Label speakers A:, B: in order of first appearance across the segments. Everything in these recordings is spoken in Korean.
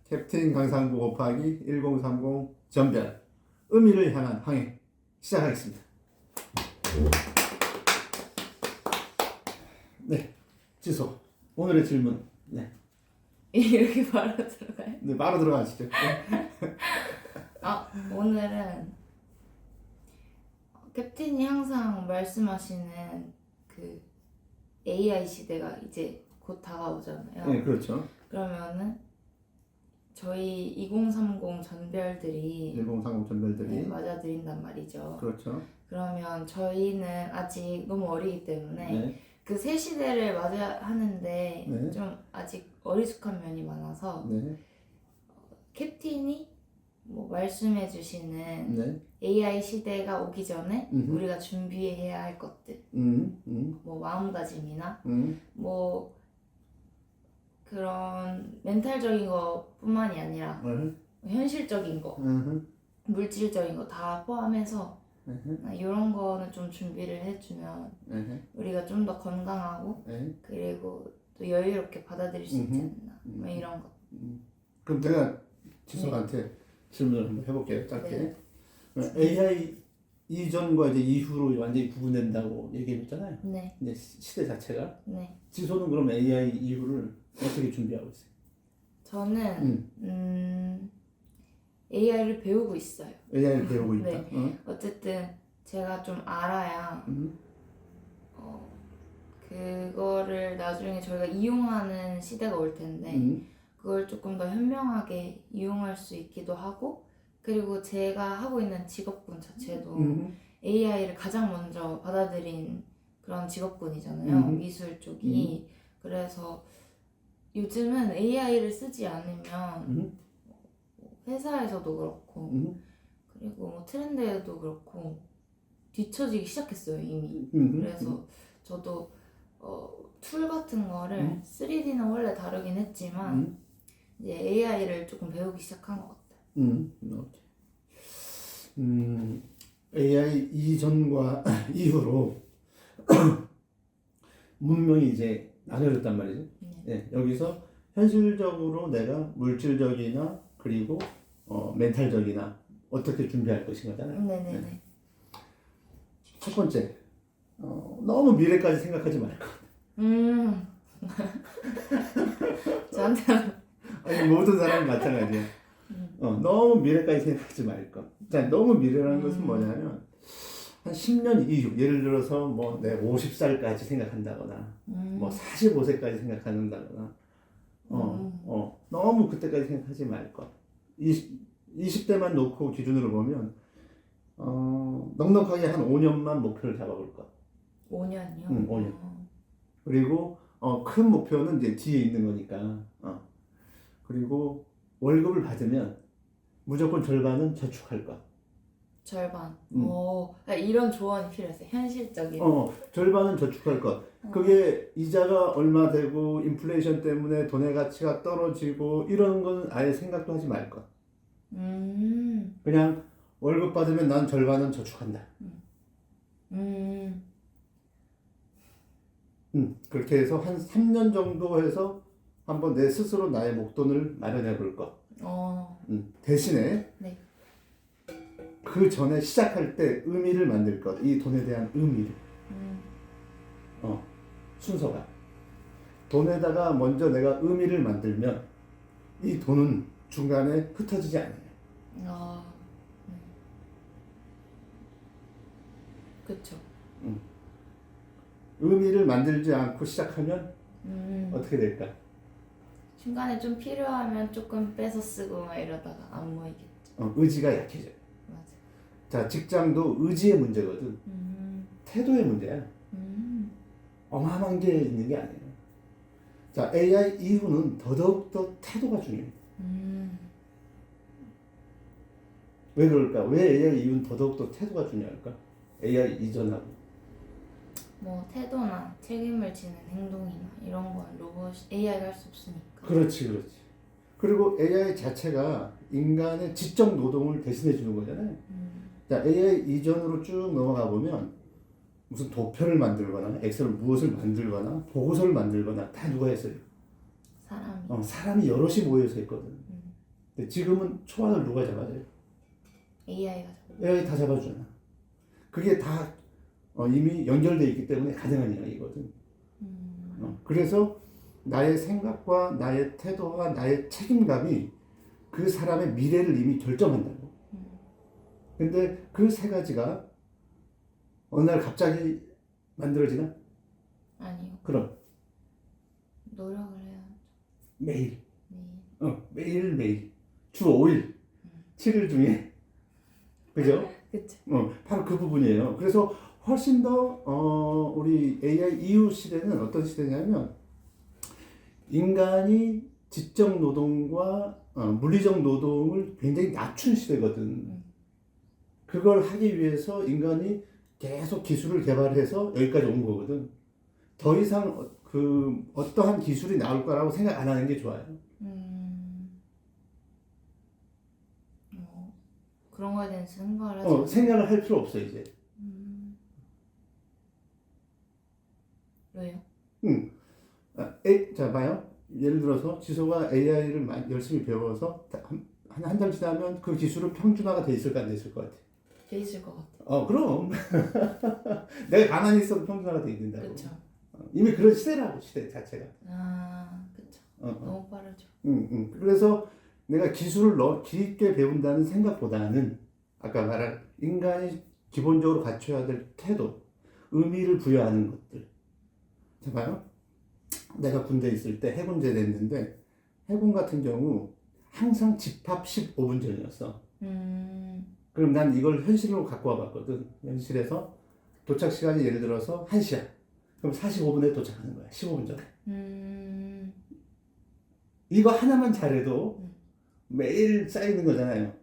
A: 캡틴 강상구 곱하기 1030 전별 의미를 향한 항해 시작하겠습니다. 네, 지소 오늘의 질문. 네,
B: 이렇게 바로 들어가요?
A: 네 바로 들어가시죠.
B: 오늘은 캡틴이 항상 말씀하시는 그 AI 시대가 이제 곧 다가오잖아요.
A: 네, 그렇죠.
B: 그러면은 저희 2030 전별들이
A: 1030 전별들이
B: 맞아들인단 말이죠.
A: 그렇죠.
B: 그러면 저희는 아직 너무 어리기 때문에
A: 네,
B: 그 새 시대를 맞아 하는데
A: 네.
B: 좀 아직 어리숙한 면이 많아서
A: 네,
B: 캡틴이 뭐 말씀해주시는
A: 네.
B: AI 시대가 오기 전에
A: 음흠.
B: 우리가 준비해야 할 것들, 뭐 마음가짐이나 뭐 그런 멘탈적인 것뿐만이 아니라 현실적인 거, 물질적인 거 다 포함해서 이런 거는 좀 준비를 해주면 우리가 좀 더 건강하고 그리고 또 여유롭게 받아들일 수 있지 않나 뭐 이런 거.
A: 그럼 제가 지소한테 질문을 한번 해볼게요. 짧게.
B: 네.
A: AI 이전과 이제 이후로 완전히 구분된다고 얘기했잖아요.
B: 네.
A: 이제 시대 자체가.
B: 네.
A: 지소는 그럼 AI 이후를 어떻게 준비하고 있어요?
B: 저는 AI를 배우고 있어요.
A: AI를 배우고 있다.
B: 네. 어쨌든 제가 좀 알아야 그거를 나중에 저희가 이용하는 시대가 올 텐데 그걸 조금 더 현명하게 이용할 수 있기도 하고, 그리고 제가 하고 있는 직업군 자체도 AI를 가장 먼저 받아들인 그런 직업군이잖아요. 미술 쪽이. 그래서 요즘은 AI를 쓰지 않으면 회사에서도 그렇고 그리고 뭐 트렌드에도 그렇고 뒤처지기 시작했어요 이미. 그래서 저도 툴 같은 거를 3D는 원래 다루긴 했지만 이제 AI를 조금 배우기 시작한 것 같아요.
A: AI 이전과 이후로 문명이 이제 나눠졌단 말이죠. 네, 여기서 현실적으로 내가 물질적이나 그리고 멘탈적이나 어떻게 준비할 것인가잖아요.
B: 네네네.
A: 네. 첫 번째, 너무 미래까지 생각하지 말 것.
B: 저한테는
A: 아니 모든 사람이 마찬가지야. 너무 미래까지 생각하지 말 것. 자, 너무 미래라는 것은 뭐냐면 한 10년 이후, 예를 들어서 뭐 내 50살까지 생각한다거나 뭐 45세까지 생각한다거나 너무 그때까지 생각하지 말 것. 20대만 놓고 기준으로 보면 넉넉하게 한 5년만 목표를 잡아볼 것.
B: 5년이요?
A: 5년. 그리고 큰 목표는 이제 뒤에 있는 거니까. 그리고 월급을 받으면 무조건 절반은 저축할 것.
B: 절반. 이런 조언이 필요했어요. 현실적인.
A: 절반은 저축할 것. 그게 이자가 얼마 되고 인플레이션 때문에 돈의 가치가 떨어지고 이런 건 아예 생각도 하지 말 것. 그냥 월급 받으면 난 절반은 저축한다. 그렇게 해서 한 3년 정도 해서 한번 내 스스로 나의 목돈을 마련해 볼 것. 대신에
B: 네.
A: 그 전에 시작할 때 의미를 만들 것. 이 돈에 대한 의미를. 순서가. 돈에다가 먼저 내가 의미를 만들면 이 돈은 중간에 흩어지지 않아요.
B: 그쵸.
A: 의미를 만들지 않고 시작하면 어떻게 될까?
B: 중간에 좀 필요하면 조금 빼서 쓰고 막 이러다가 안 모이겠죠.
A: 의지가 약해져요.
B: 맞아.
A: 자, 직장도 의지의 문제거든. 태도의 문제야. 어마어마한 게 있는 게 아니에요. 자, AI 이후는 더더욱더 태도가 중요해요. 왜 그럴까? 왜 AI 이후는 더더욱더 태도가 중요할까? AI 이전하고.
B: 뭐 태도나 책임을 지는 행동이나 이런 건 AI가 할 수 없으니까.
A: 그렇지. 그리고 AI 자체가 인간의 지적 노동을 대신해 주는 거잖아요. 자, AI 이전으로 쭉 넘어가 보면 무슨 도표를 만들거나 엑셀 무엇을 만들거나 보고서를 만들거나 다 누가 했어요?
B: 사람이.
A: 사람이 여럿이 모여서 했거든. 근데 지금은 초안을 누가 잡아줘요?
B: AI가
A: AI 다 잡아주잖아. 그게 다 이미 연결돼 있기 때문에 가능한 이야기거든. 그래서 나의 생각과 나의 태도와 나의 책임감이 그 사람의 미래를 이미 결정한다고. 근데 그 세 가지가 어느 날 갑자기 만들어지나?
B: 아니요.
A: 그럼
B: 노력을 해야.
A: 매일,
B: 네.
A: 매일매일 주 5일, 7일 중에 그죠?
B: 그쵸.
A: 바로 그 부분이에요. 그래서 훨씬 더 우리 AI 이후 시대는 어떤 시대냐면 인간이 지적 노동과 물리적 노동을 굉장히 낮춘 시대거든. 그걸 하기 위해서 인간이 계속 기술을 개발해서 여기까지 온 거거든. 더 이상 그 어떠한 기술이 나올 거라고 생각 안 하는 게 좋아요.
B: 그런 거에 대해서 생각을 하지.
A: 생각을 할 필요 없어 이제.
B: 왜요?
A: 자 봐요. 예를 들어서 지소가 AI를 열심히 배워서 한 달 지나면 그 기술은 평준화가 돼 있을까 안 돼 있을 것 같아.
B: 돼 있을 것 같아.
A: 그럼 내가 가만히 있어도 평준화가 돼 있는다고.
B: 그쵸.
A: 이미 그런 시대라고 시대 자체가.
B: 그쵸. 너무 빠르죠.
A: 그래서 내가 기술을 깊게 배운다는 생각보다는 아까 말한 인간이 기본적으로 갖춰야 될 태도, 의미를 부여하는 것들. 자 봐요. 내가 군대에 있을 때 해군제 됐는데 해군 같은 경우 항상 집합 15분 전이었어. 그럼 난 이걸 현실로 갖고 와봤거든. 현실에서 도착 시간이 예를 들어서 1시야. 그럼 45분에 도착하는 거야. 15분 전에. 이거 하나만 잘해도 매일 쌓이는 거잖아요.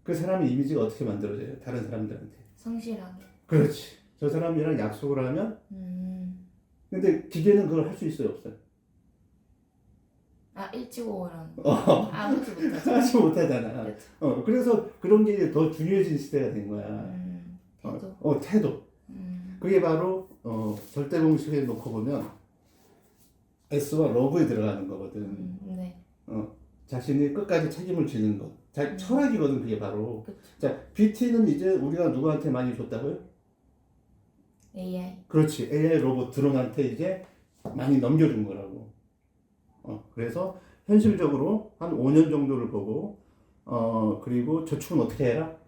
A: 그 사람의 이미지가 어떻게 만들어져요? 다른 사람들한테.
B: 성실하게.
A: 그렇지. 저 사람이랑 약속을 하면 근데 기계는 그걸 할 수 있어요? 없어요?
B: 일찍 오라는 거. 하지 못하죠.
A: 하지 못하잖아.
B: 그쵸.
A: 그래서 그런 게 더 중요해진 시대가 된 거야.
B: 태도.
A: 태도. 그게 바로 절대 공식에 놓고 보면 S와 러브에 들어가는 거거든.
B: 네.
A: 자신이 끝까지 책임을 지는 것. 철학이거든 그게 바로.
B: 그쵸.
A: 자, BT는 이제 우리가 누구한테 많이 줬다고요?
B: AI.
A: 그렇지. AI 로봇 드론한테 이제 많이 넘겨준 거라고. 그래서 현실적으로 한 5년 정도를 보고 그리고 저축은 어떻게 해라?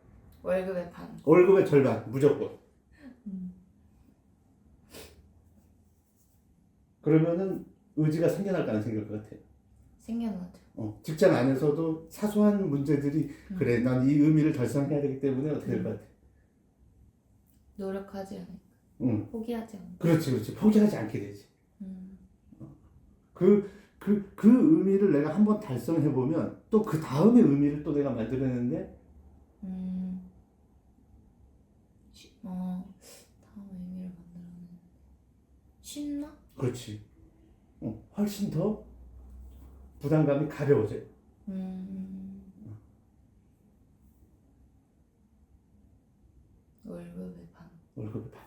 B: 월급의 반.
A: 월급의 절반 무조건. 그러면은 의지가 생겨날 가능성이 생길 것 같아요.
B: 생겨나죠.
A: 직장 안에서도 사소한 문제들이 그래 난 이 의미를 달성해야 되기 때문에 어떻게 될 것 같아?
B: 노력하지 않을까. 포기하지 않을까.
A: 그렇지. 포기하지 않게 되지. 그 의미를 내가 한번 달성해 보면 또 그 다음의 의미를 또 내가 만들어내는데
B: 다음 의미를 만들어내는. 쉽나?
A: 그렇지. 훨씬 더 부담감이 가벼워져요.
B: 월급의 반.
A: 월급의 반.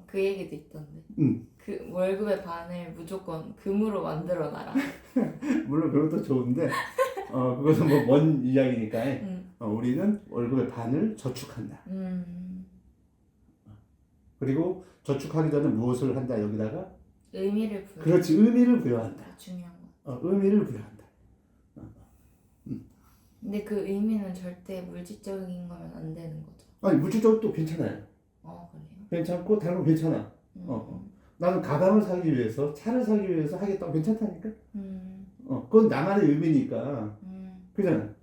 B: 그 얘기도 있던데.
A: 응.
B: 그 월급의 반을 무조건 금으로 만들어 놔라.
A: 물론 그것도 좋은데 그것은 뭐 먼 이야기니까 우리는 월급의 반을 저축한다. 그리고 저축하기 전에 무엇을 한다 여기다가
B: 의미를 부여.
A: 그렇지 의미를 부여한다.
B: 중요한 거.
A: 의미를 부여한다.
B: 근데 그 의미는 절대 물질적인 거면 안 되는 거죠.
A: 아니 물질적으로 괜찮아요.
B: 그래요?
A: 괜찮고 다른 거 괜찮아. 나는 가방을 사기 위해서 차를 사기 위해서 하겠다고 괜찮다니까. 그건 나만의 의미니까. 그잖아.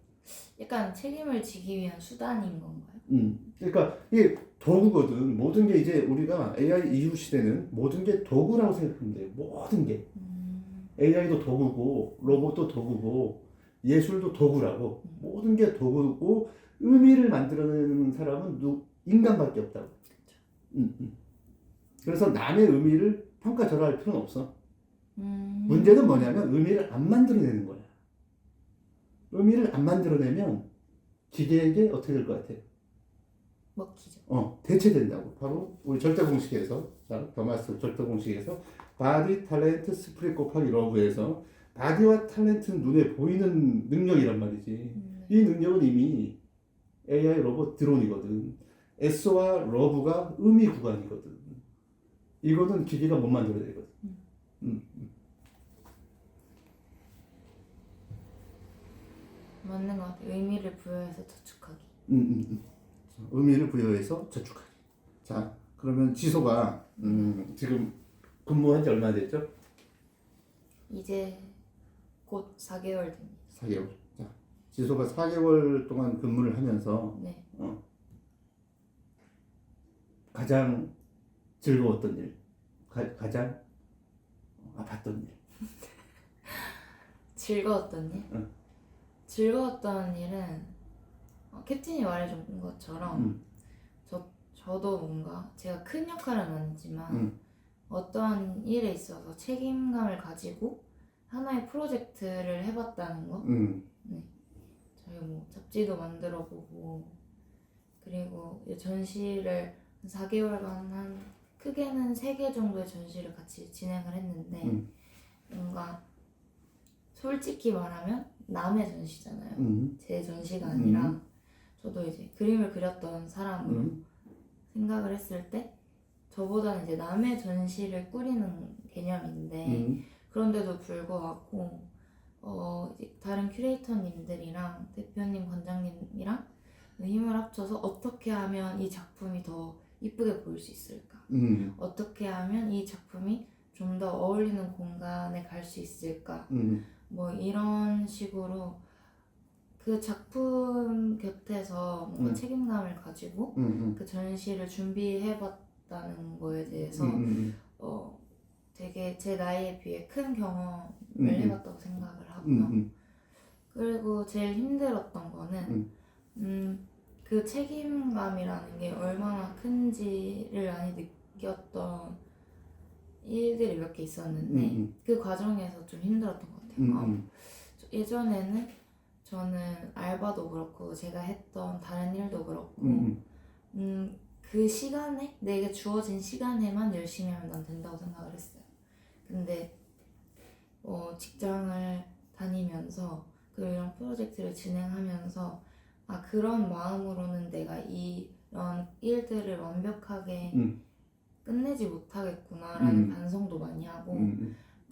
B: 약간 책임을 지기 위한 수단인 건가요?
A: 그러니까 이게 도구거든. 모든 게 이제 우리가 AI 이후 시대는 모든 게 도구라고 생각하면 돼요. 모든 게. AI도 도구고 로봇도 도구고 예술도 도구라고. 모든 게 도구고 의미를 만들어내는 사람은 인간밖에 없다고. 그래서 남의 의미를 평가절하할 필요는 없어. 문제는 뭐냐면 의미를 안 만들어내는 거야. 의미를 안 만들어내면 기계에게 어떻게 될 것 같아?
B: 먹히죠.
A: 대체된다고. 바로 우리 절대 공식에서, 더마스 절대 공식에서 바디, 탤런트, 스프릿 곱하기 러브에서 바디와 탤런트는 눈에 보이는 능력이란 말이지. 이 능력은 이미 AI 로봇 드론이거든. S와 러브가 의미 구간이거든. 이거는 기계가 못 만들어내거든.
B: 맞는 것 같아요. 의미를 부여해서 저축하기.
A: 의미를 부여해서 저축하기. 자, 그러면 지소가 지금 근무한 지 얼마나 됐죠?
B: 이제 곧 4개월 됩니다.
A: 4개월. 자, 지소가 4개월 동안 근무를 하면서
B: 네.
A: 가장 즐거웠던 일, 가장 아팠던 일.
B: 즐거웠던 일?
A: 응.
B: 즐거웠던 일은 캡틴이 말해준 것처럼 저도 뭔가 제가 큰 역할은 아니지만 어떠한 일에 있어서 책임감을 가지고 하나의 프로젝트를 해봤다는 거. 네. 저희 뭐 잡지도 만들어보고 그리고 이 전시를 4개월간 한 크게는 3개 정도의 전시를 같이 진행을 했는데 뭔가 솔직히 말하면 남의 전시잖아요. 제 전시가 아니라 저도 이제 그림을 그렸던 사람으로 생각을 했을 때 저보다는 이제 남의 전시를 꾸리는 개념인데 그런데도 불구하고 이제 다른 큐레이터님들이랑 대표님, 관장님이랑 힘을 합쳐서 어떻게 하면 이 작품이 더 이쁘게 보일 수 있을까? 어떻게 하면 이 작품이 좀 더 어울리는 공간에 갈 수 있을까? 뭐 이런 식으로 그 작품 곁에서 뭔가 책임감을 가지고 그 전시를 준비해봤다는 거에 대해서 되게 제 나이에 비해 큰 경험을 해봤다고 생각을 하고요. 그리고 제일 힘들었던 거는 그 책임감이라는 게 얼마나 큰지를 많이 느꼈던 일들이 몇 개 있었는데 그 과정에서 좀 힘들었던 것 같아요. 예전에는 저는 알바도 그렇고 제가 했던 다른 일도 그렇고 그 시간에 내게 주어진 시간에만 열심히 하면 난 된다고 생각을 했어요. 근데 직장을 다니면서 그리고 이런 프로젝트를 진행하면서 그런 마음으로는 내가 이런 일들을 완벽하게 끝내지 못하겠구나라는 반성도 많이 하고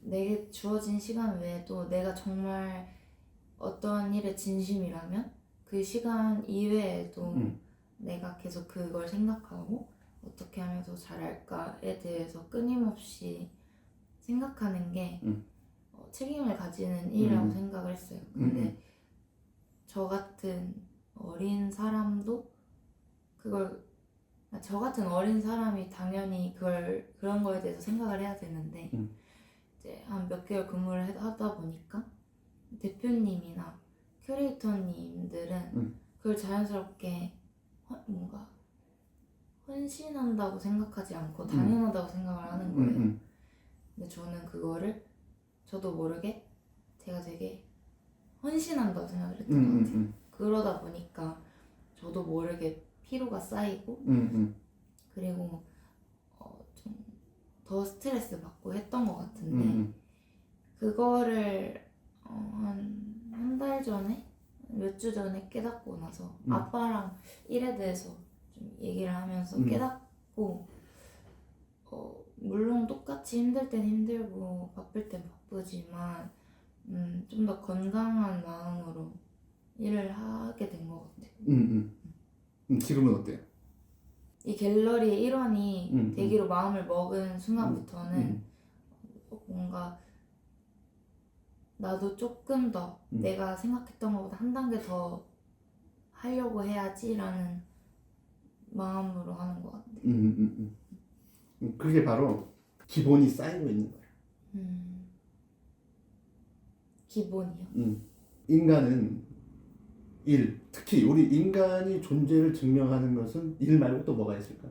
B: 내게 주어진 시간 외에도 내가 정말 어떠한 일에 진심이라면 그 시간 이외에도 내가 계속 그걸 생각하고 어떻게 하면 더 잘할까에 대해서 끊임없이 생각하는 게 책임을 가지는 일이라고 생각을 했어요. 근데 저 같은 어린 사람도 저 같은 어린 사람이 당연히 그런 거에 대해서 생각을 해야 되는데 이제 한 몇 개월 근무를 하다 보니까 대표님이나 큐레이터님들은 그걸 자연스럽게 뭔가 헌신한다고 생각하지 않고 당연하다고 생각을 하는 거예요. 근데 저는 그거를 저도 모르게 제가 되게 헌신한다고 생각을 했던 것 같아요. 그러다 보니까 저도 모르게 피로가 쌓이고 그리고 좀 더 스트레스 받고 했던 것 같은데 그거를 한 달 전에 몇 주 전에 깨닫고 나서 아빠랑 일에 대해서 좀 얘기를 하면서 깨닫고 물론 똑같이 힘들 땐 힘들고 바쁠 땐 바쁘지만 좀 더 건강한 마음으로 일을 하게 된 것 같아요.
A: 지금은 어때요?
B: 이 갤러리의 일원이 되기로 마음을 먹은 순간부터는 뭔가 나도 조금 더 내가 생각했던 것보다 한 단계 더 하려고 해야지라는 마음으로 하는 것 같아요.
A: 그게 바로 기본이 쌓이고 있는 거야.
B: 기본이요?
A: 인간은 특히 우리 인간이 존재를 증명하는 것은 일 말고 또 뭐가 있을까?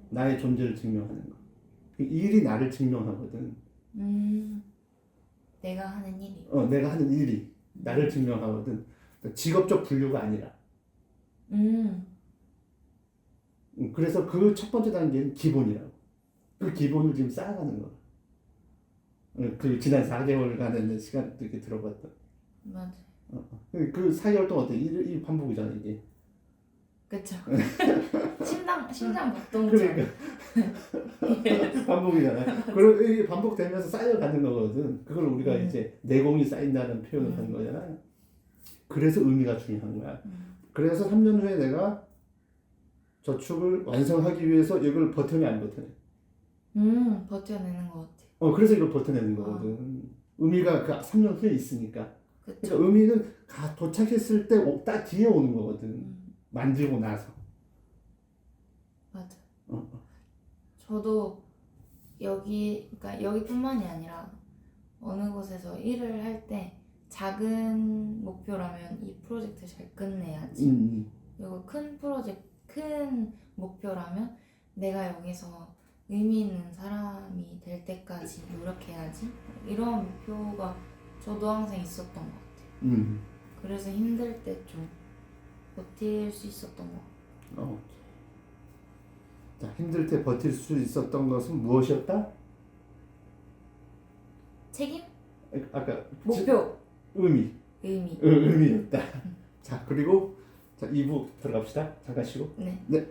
A: 나의 존재를 증명하는 거. 일이 나를 증명하거든.
B: 내가 하는 일이.
A: 내가 하는 일이 나를 증명하거든. 그러니까 직업적 분류가 아니라. 그래서 그 첫 번째 단계는 기본이라고. 그 기본을 지금 쌓아가는 거야. 그 지난 4개월간의 시간 이렇게 들어봤다.
B: 맞아.
A: 그 4개월 동안 어때? 이 반복이잖아 이게.
B: 그쵸. 심장 박동절.
A: 그러니까 반복이잖아. 그리고 이게 반복되면서 쌓여가는 거거든. 그걸 우리가 이제 내공이 쌓인다는 표현을 하는 거잖아. 그래서 의미가 중요한 거야. 그래서 3년 후에 내가 저축을 완성하기 위해서 이걸 버텨내 안 버텨내?
B: 버텨내는 것 같아.
A: 그래서 이걸 버텨내는 거거든. 의미가 그 3년 후에 있으니까.
B: 그쵸.
A: 그러니까 의미는 도착했을 때 딱 뒤에 오는 거거든. 만들고 나서.
B: 맞아. 저도 그러니까 여기뿐만이 아니라 어느 곳에서 일을 할 때 작은 목표라면 이 프로젝트 잘 끝내야지. 그리고 큰 목표라면 내가 여기서 의미 있는 사람이 될 때까지 노력해야지. 이런 목표가 저도 항상 있었던 것 같아요. 그래서 힘들 때 좀 버틸 수 있었던 것 같아요.
A: 자, 힘들 때 버틸 수 있었던 것은 무엇이었다?
B: 책임?
A: 아까
B: 목표?
A: 의미. 의미였다. 자, 그리고 자, 2부 들어갑시다. 잠깐 쉬고.
B: 네.
A: 네.